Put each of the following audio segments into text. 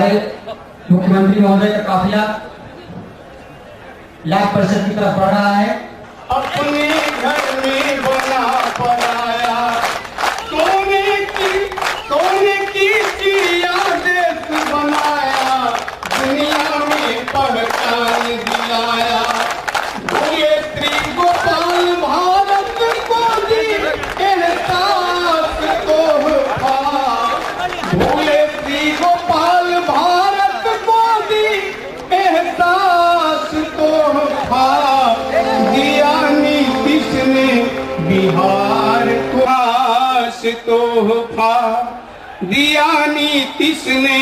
हमारे मुख्यमंत्री महोदय का काफिला लाख परिषद की तरफ बढ़ रहा है। अपने घर में बना पराया सोने की चिड़िया देश बनाया, दुनिया में पहचान दिलाया। भोले श्री गोपाल भारत को दी एहसास तोहफा, भोले श्री गोपाल भारत को दी एहसास तोहफा। दिया नीतीश ने बिहार को खास तोहफा, दिया नीतीश ने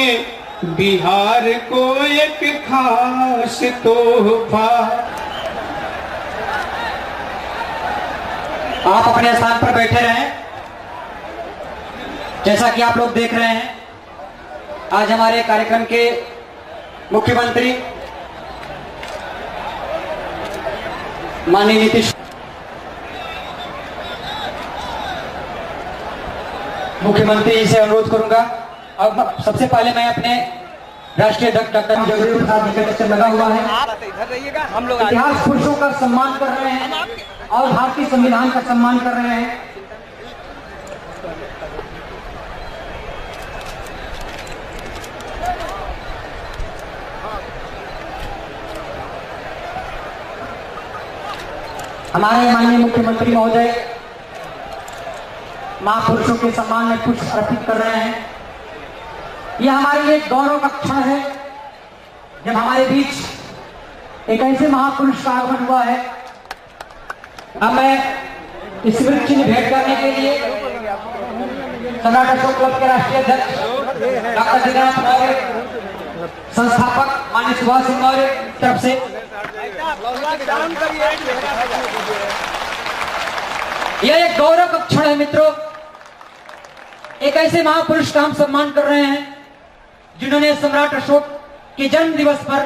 बिहार को एक खास तोहफा। आप अपने स्थान पर बैठे रहें। जैसा कि आप लोग देख रहे हैं, आज हमारे कार्यक्रम के मुख्यमंत्री माननीय नीतीश, मुख्यमंत्री जी से अनुरोध करूंगा। अब सबसे पहले मैं अपने राष्ट्रीय अध्यक्ष डॉक्टर जगदीश प्रसाद जी का लेक्चर लगा हुआ है। हम लोग इतिहास पुरुषों का सम्मान कर रहे हैं और भारतीय संविधान का सम्मान कर रहे हैं। हमारे माननीय मुख्यमंत्री महोदय महापुरुषों के सम्मान में कुछ अर्पित कर रहे हैं। यह हमारे लिए गौरव का क्षण है जब हमारे बीच एक ऐसे महापुरुष का आगमन हुआ है। अब मैं स्मृति चिन्ह भेंट करने के लिए सम्राट अशोक क्लब के राष्ट्रीय अध्यक्ष डॉक्टर जगन्नाथ मौर्य, संस्थापक माननीय सुभाष सिंह मौर्य की तरफ से यह एक गौरव का क्षण है। मित्रों, एक ऐसे महापुरुष का हम सम्मान कर रहे हैं जिन्होंने सम्राट अशोक के जन्म दिवस पर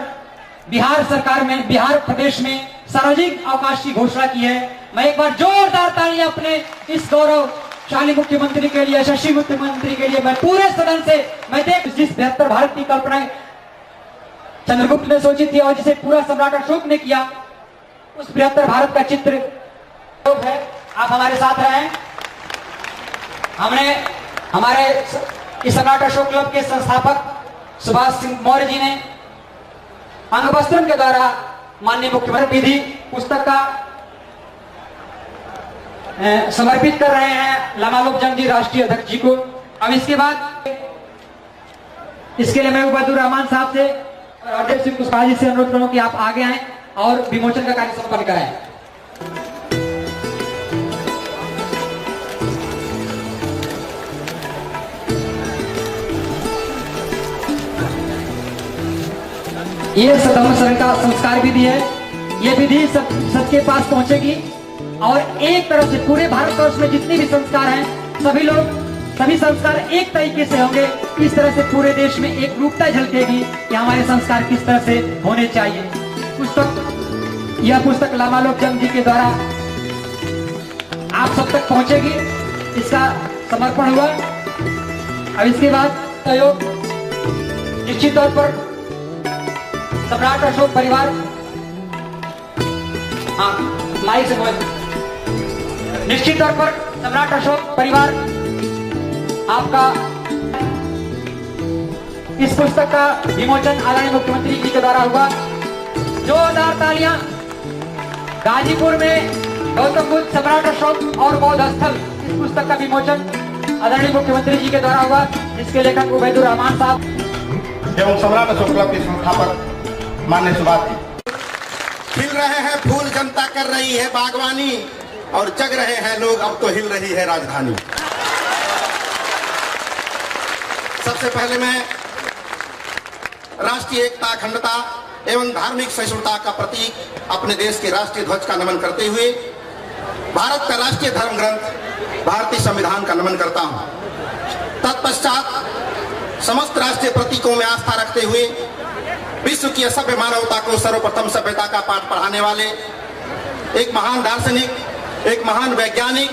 बिहार सरकार में, बिहार प्रदेश में सार्वजनिक अवकाश की घोषणा की है। मैं एक बार जोरदार तालियां अपने इस गौरवशाली मुख्यमंत्री के लिए, यशस्वी मुख्यमंत्री के लिए मैं पूरे सदन से मैं देख जिस बेहतर भारत की कल्पना चंद्रगुप्त ने सोची थी और जिसे पूरा सम्राट अशोक ने किया, उस बेहतर भारत का चित्र है। आप हमारे साथ रहें। हमने हमारे इस सम्राट अशोक क्लब के संस्थापक सुभाष सिंह मौर्य जी ने अंगवस्त्रम के द्वारा माननीय मुख्यमंत्री विधि पुस्तक का समर्पित कर रहे हैं लामालोक जंग जी राष्ट्रीय अध्यक्ष जी को। अब इसके बाद इसके लिए मैं उबैदुर रहमान साहब से और अजय सिंह कुशवाहा जी से अनुरोध करूं कि आप आगे आएं और विमोचन का कार्य संपन्न कराएं। ये सदम का संस्कार विधि है। ये विधि सबके पास पहुंचेगी और एक तरह से पूरे भारतवर्ष में जितने भी संस्कार हैं सभी संस्कार एक तरीके से होंगे। इस तरह से पूरे देश में एक रूपता झलकेगी कि हमारे संस्कार किस तरह से होने चाहिए। यह पुस्तक लामालोक जंग जी के द्वारा आप सब तक पहुंचेगी। इसका समर्पण हुआ। अब इसके बाद सहयोग निश्चित तौर पर सम्राट अशोक परिवार, हाँ माइक से बोल, निश्चित तौर पर सम्राट अशोक परिवार आपका इस पुस्तक का विमोचन आदरणीय मुख्यमंत्री जी के द्वारा हुआ। जोरदार तालियां। गाजीपुर में गौतम बुद्ध, सम्राट अशोक और बौद्ध स्थल, इस पुस्तक का विमोचन आदरणीय मुख्यमंत्री जी के द्वारा हुआ, जिसके लेखक उबैदुर रहमान साहब एवं सम्राट अशोक क्लब के संस्थापक माननीय सुभाष जी। खिल रहे हैं फूल, जनता कर रही है बागवानी, और जग रहे हैं लोग, अब तो हिल रही है राजधानी। सबसे पहले मैं राष्ट्रीय एकता, अखंडता एवं धार्मिक सहिष्णुता का प्रतीक अपने देश के राष्ट्रीय ध्वज का नमन करते हुए भारत का राष्ट्रीय धर्म ग्रंथ भारतीय संविधान का नमन करता हूं। तत्पश्चात समस्त राष्ट्रीय प्रतीकों में आस्था रखते हुए विश्व की असभ्य मानवता को सर्वप्रथम सभ्यता का पाठ पढ़ाने वाले एक महान दार्शनिक, एक महान वैज्ञानिक,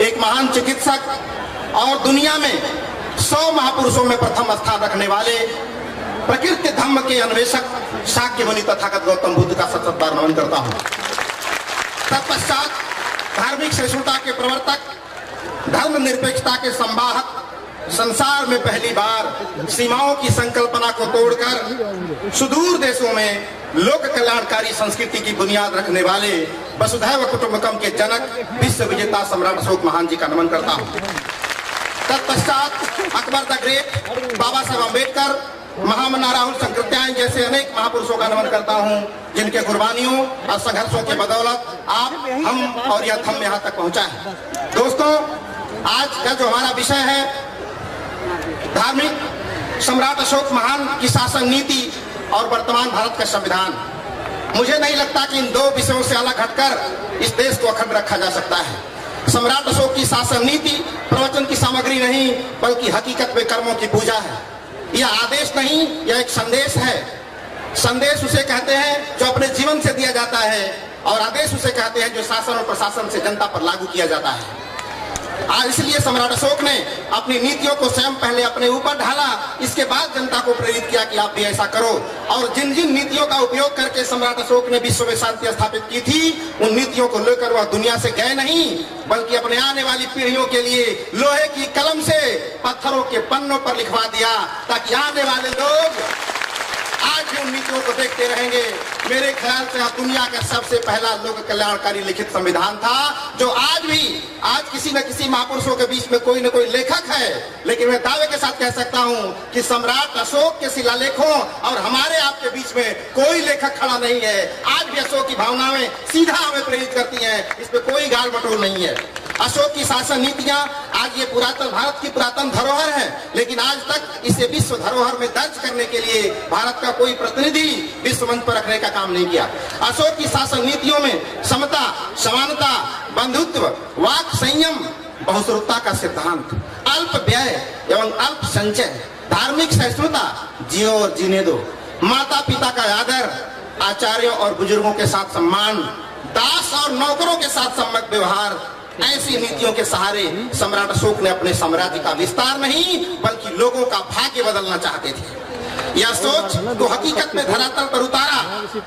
एक महान चिकित्सक और दुनिया में 100 महापुरुषों में प्रथम स्थान रखने वाले प्रकृति धम्म के अन्वेषक शाक्य मुनि तथागत गौतम बुद्ध का सतत बार नमन करता हूँ। तत्पश्चात धार्मिक सहिष्णुता के प्रवर्तक, धर्म निरपेक्षता के संवाहक, संसार में पहली बार सीमाओं की संकल्पना को तोड़कर सुदूर देशों में लोक कल्याणकारी संस्कृति की बुनियाद रखने वाले वसुधैव कुटुंबकम के जनक विश्व विजेता सम्राट अशोक महान जी का नमन करता हूँ। तत्पश्चात अकबर द ग्रेट, बाबा साहेब अम्बेडकर, महामना राहुल शंकरत्यायन जैसे अनेक महापुरुषों का नमन करता हूँ, जिनके कुर्बानियों और संघर्षों के बदौलत आप, हम और यह धम्म यहाँ तक पहुँचा है। दोस्तों, आज का जो हमारा विषय है धार्मिक सम्राट अशोक महान की शासन नीति और वर्तमान भारत का संविधान, मुझे नहीं लगता कि इन दो विषयों से अलग हटकर इस देश को अखंड रखा जा सकता है। सम्राट अशोक की शासन नीति प्रवचन की सामग्री नहीं, बल्कि हकीकत में कर्मों की पूजा है। यह आदेश नहीं, यह एक संदेश है। संदेश उसे कहते हैं जो अपने जीवन से दिया जाता है, और आदेश उसे कहते हैं जो शासन और प्रशासन से जनता पर लागू किया जाता है। आज इसलिए सम्राट अशोक ने अपनी नीतियों को स्वयं पहले अपने ऊपर ढाला, इसके बाद जनता को प्रेरित किया कि आप भी ऐसा करो। और जिन जिन नीतियों का उपयोग करके सम्राट अशोक ने विश्व में शांति स्थापित की थी, उन नीतियों को लेकर वह दुनिया से गए नहीं, बल्कि अपने आने वाली पीढ़ियों के लिए लोहे की कलम से पत्थरों के पन्नों पर लिखवा दिया, ताकि आने वाले लोग आज भी उन नीतियों को देखते रहेंगे। मेरे ख्याल से यह दुनिया का सबसे पहला लोक कल्याणकारी लिखित संविधान था, जो आज किसी न किसी महापुरुषों के बीच में कोई न कोई लेखक है, लेकिन मैं दावे के साथ कह सकता हूं कि सम्राट अशोक के शिलालेखों और हमारे आपके बीच में कोई लेखक खड़ा नहीं है। आज भी अशोक की भावनाएं सीधा हमें प्रेरित करती हैं, इसमें कोई गाल मटोल नहीं है। अशोक की शासन नीतियां आज ये पुरातन भारत की पुरातन धरोहर है, लेकिन आज तक इसे विश्व धरोहर में दर्ज करने के लिए भारत का कोई प्रतिनिधि विश्व मंच पर रखने का काम नहीं किया। अशोक की शासन नीतियों में समता, समानता, बंधुत्व, वाक संयम, बहुश्रुतता का सिद्धांत, अल्प व्यय एवं अल्प संचय, धार्मिक सहिष्णुता, जियो और जीने दो, माता पिता का आदर, आचार्यों और बुजुर्गों के साथ सम्मान, दास और नौकरों के साथ सम्मत व्यवहार, ऐसी नीतियों के सहारे सम्राट अशोक ने अपने साम्राज्य का विस्तार नहीं, बल्कि लोगों का भाग्य बदलना चाहते थे। यह सोच को हकीकत में धरातल पर उतारा,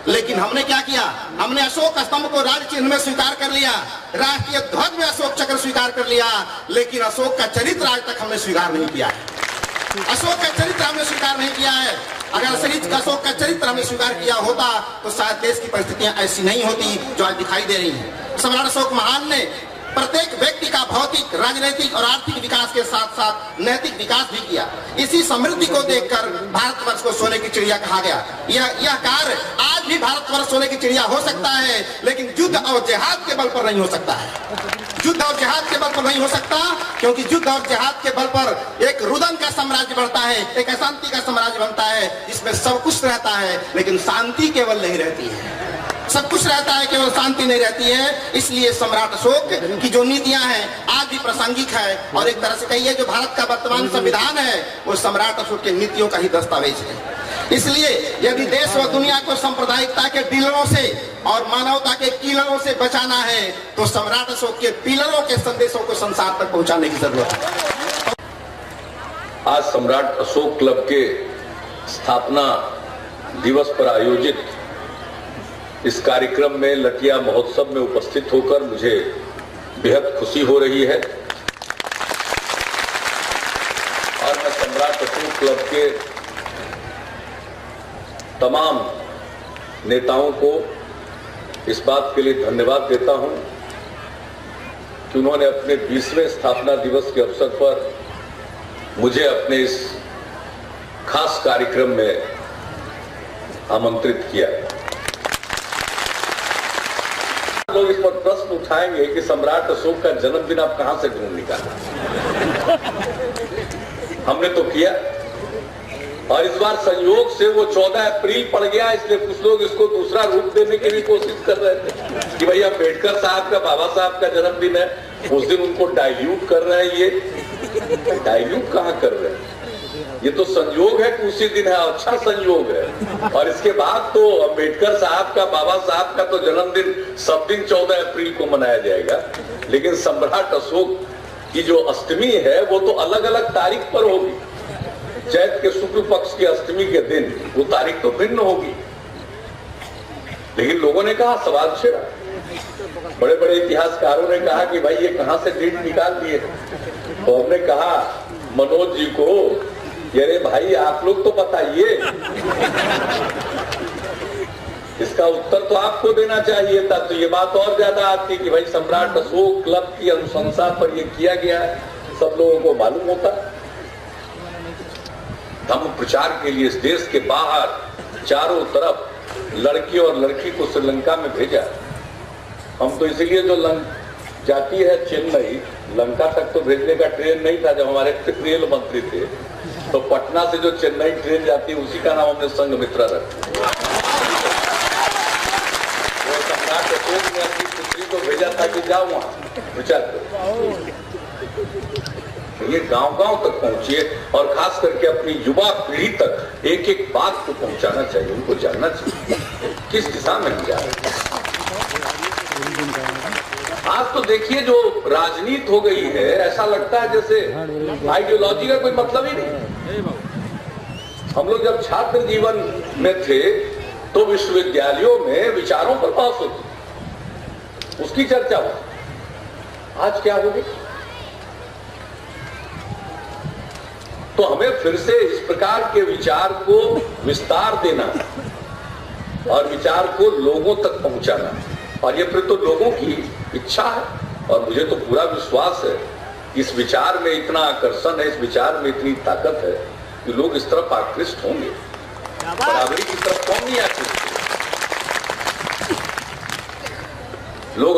लेकिन हमने क्या किया? हमने अशोक स्तंभ को राज चिन्ह में स्वीकार कर लिया, राष्ट्रीय ध्वज में अशोक चक्र स्वीकार कर लिया, लेकिन अशोक का चरित्र आज तक हमने स्वीकार नहीं किया है। अशोक का चरित्र हमने स्वीकार नहीं किया है। अगर अशोक का चरित्र हमने स्वीकार किया होता तो शायद देश की परिस्थितियां ऐसी नहीं होती जो आज दिखाई दे रही हैं। सम्राट अशोक महान ने प्रत्येक व्यक्ति का भौतिक, राजनीतिक और आर्थिक विकास के साथ साथ नैतिक विकास भी किया। इसी समृद्धि को देखकर भारतवर्ष को सोने की चिड़िया कहा गया। यह कार्य आज भी भारतवर्ष सोने की चिड़िया हो सकता है, लेकिन युद्ध और जिहाद के बल पर नहीं हो सकता है। युद्ध और जिहाद के बल पर नहीं हो सकता, क्योंकि युद्ध और जिहाद के बल पर एक रुदन का साम्राज्य बढ़ता है, एक अशांति का साम्राज्य बनता है, जिसमें सब कुछ रहता है लेकिन शांति केवल नहीं रहती है। सब कुछ रहता है, केवल शांति नहीं रहती है। इसलिए सम्राट अशोक की जो नीतियां हैं आज भी प्रासंगिक है, और एक तरह से कहिए जो भारत का वर्तमान संविधान है वो सम्राट अशोक की नीतियों का ही दस्तावेज है। इसलिए यदि देश व दुनिया को सांप्रदायिकता के डीलरों से और मानवता के कीलरों से बचाना है, तो सम्राट अशोक के पिलरों के संदेशों को संसार तक पहुंचाने की जरूरत है। आज सम्राट अशोक क्लब के स्थापना दिवस पर आयोजित इस कार्यक्रम में लटिया महोत्सव में उपस्थित होकर मुझे बेहद खुशी हो रही है, और मैं सम्राट अशोक क्लब के तमाम नेताओं को इस बात के लिए धन्यवाद देता हूं कि उन्होंने अपने 20वें स्थापना दिवस के अवसर पर मुझे अपने इस खास कार्यक्रम में आमंत्रित किया। लोग इस पर प्रश्न उठाएंगे कि सम्राट अशोक का जन्मदिन आप कहां से ढूंढ निकाला। हमने तो किया, और इस बार संयोग से वो 14 अप्रैल पड़ गया, इसलिए कुछ लोग इसको दूसरा रूप देने की भी कोशिश कर रहे थे कि भैया अम्बेडकर साहब का, बाबा साहब का जन्मदिन है, उस दिन उनको डाइल्यूट कर रहे हैं। ये डाइल्यूट कहां कर रहे हैं? ये तो संयोग है कि उसी दिन है, अच्छा संयोग है। और इसके बाद तो अम्बेडकर साहब का, बाबा साहब का तो जन्मदिन सब दिन 14 अप्रैल को मनाया जाएगा, लेकिन सम्राट अशोक की जो अष्टमी है वो तो अलग अलग तारीख पर होगी। चैत के शुक्ल पक्ष की अष्टमी के दिन वो तारीख तो भिन्न होगी। लेकिन लोगों ने कहा सवाल छेड़ा, बड़े बड़े इतिहासकारों ने कहा कि भाई ये कहां से डेट निकाल दिए। तो हमने कहा मनोज जी को, अरे भाई आप लोग तो बताइए, इसका उत्तर तो आपको देना चाहिए था। तो ये बात और ज्यादा आती कि भाई सम्राट अशोक क्लब की अनुशंसा पर ये किया गया है, सब लोगों को मालूम होता। धर्म प्रचार के लिए इस देश के बाहर चारों तरफ लड़की और लड़की को श्रीलंका में भेजा। हम तो इसीलिए जो जाती है चेन्नई, लंका तक तो भेजने का ट्रेन नहीं था जब हमारे रेल मंत्री थे। तो पटना से जो चेन्नई ट्रेन जाती है उसी का नाम हमने संघमित्रा रखा। वो सम्राट अशोक ने अपनी पुत्री को भेजा था कि जाओ वहां प्रचार करो। ये गांव-गांव तक पहुंचिए और खास करके अपनी युवा पीढ़ी तक एक एक बात को पहुंचाना चाहिए, उनको जानना चाहिए किस दिशा में हम जा रहे हैं। आज तो देखिए जो राजनीति हो गई है, ऐसा लगता है जैसे आइडियोलॉजी का कोई मतलब ही नहीं। हम लोग जब छात्र जीवन में थे तो विश्वविद्यालयों में विचारों पर बहस होती, उसकी चर्चा होती। आज क्या होगी? तो हमें फिर से इस प्रकार के विचार को विस्तार देना और विचार को लोगों तक पहुंचाना, और ये फिर तो लोगों की इच्छा है। और मुझे तो पूरा विश्वास है इस विचार में इतना आकर्षण है, इस विचार में इतनी ताकत है कि लोग इस तरफ आकृष्ट होंगे, बराबरी की तरफ कौन नहीं आकृष्ट।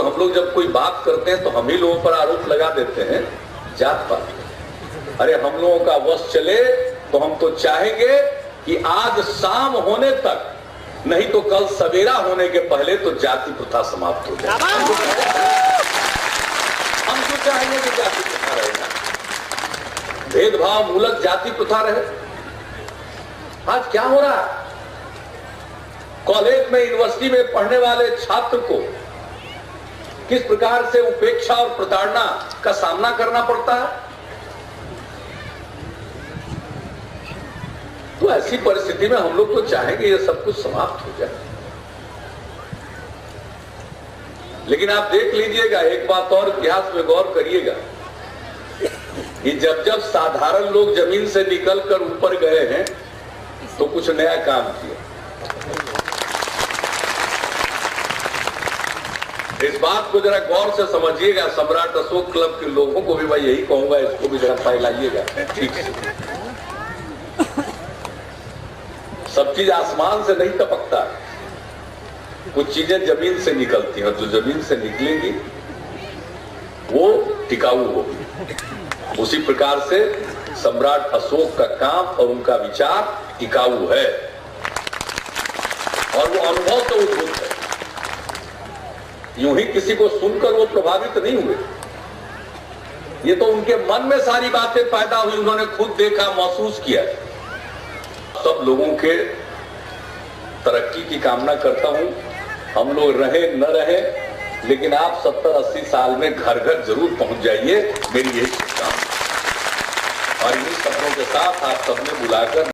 हम लोग जब कोई बात करते हैं तो हम ही लोगों पर आरोप लगा देते हैं जात पात। अरे हम लोगों का वश चले तो हम तो चाहेंगे कि आज शाम होने तक, नहीं तो कल सवेरा होने के पहले तो जाति प्रथा समाप्त हो जाए। हम तो चाहेंगे कि जाति प्रथा रहेगा, भेदभाव मूलक जाति प्रथा रहे। आज क्या हो रहा है? कॉलेज में, यूनिवर्सिटी में पढ़ने वाले छात्र को किस प्रकार से उपेक्षा और प्रताड़ना का सामना करना पड़ता है। तो ऐसी परिस्थिति में हम लोग तो चाहेंगे ये सब कुछ समाप्त हो जाए। लेकिन आप देख लीजिएगा, एक बात और इतिहास में गौर करिएगा कि जब जब साधारण लोग जमीन से निकलकर ऊपर गए हैं तो कुछ नया काम किया। इस बात को जरा गौर से समझिएगा। सम्राट अशोक क्लब के लोगों को भी मैं यही कहूंगा, इसको भी जरा फैलाइएगा ठीक से। सब चीज आसमान से नहीं टपकता, कुछ चीजें जमीन से निकलती हैं, और जो जमीन से निकलेंगी वो टिकाऊ होगी। उसी प्रकार से सम्राट अशोक का काम और उनका विचार टिकाऊ है, और वो अनुभव से उद्भूत है। यूं ही किसी को सुनकर वो प्रभावित नहीं हुए, ये तो उनके मन में सारी बातें पैदा हुई, उन्होंने खुद देखा, महसूस किया। सब लोगों के तरक्की की कामना करता हूं। हम लोग रहे न रहे, लेकिन आप 70-80 साल में घर घर जरूर पहुंच जाइए, मेरी यही शुभकामना। और इन्हीं शब्दों के साथ आप सबने बुलाकर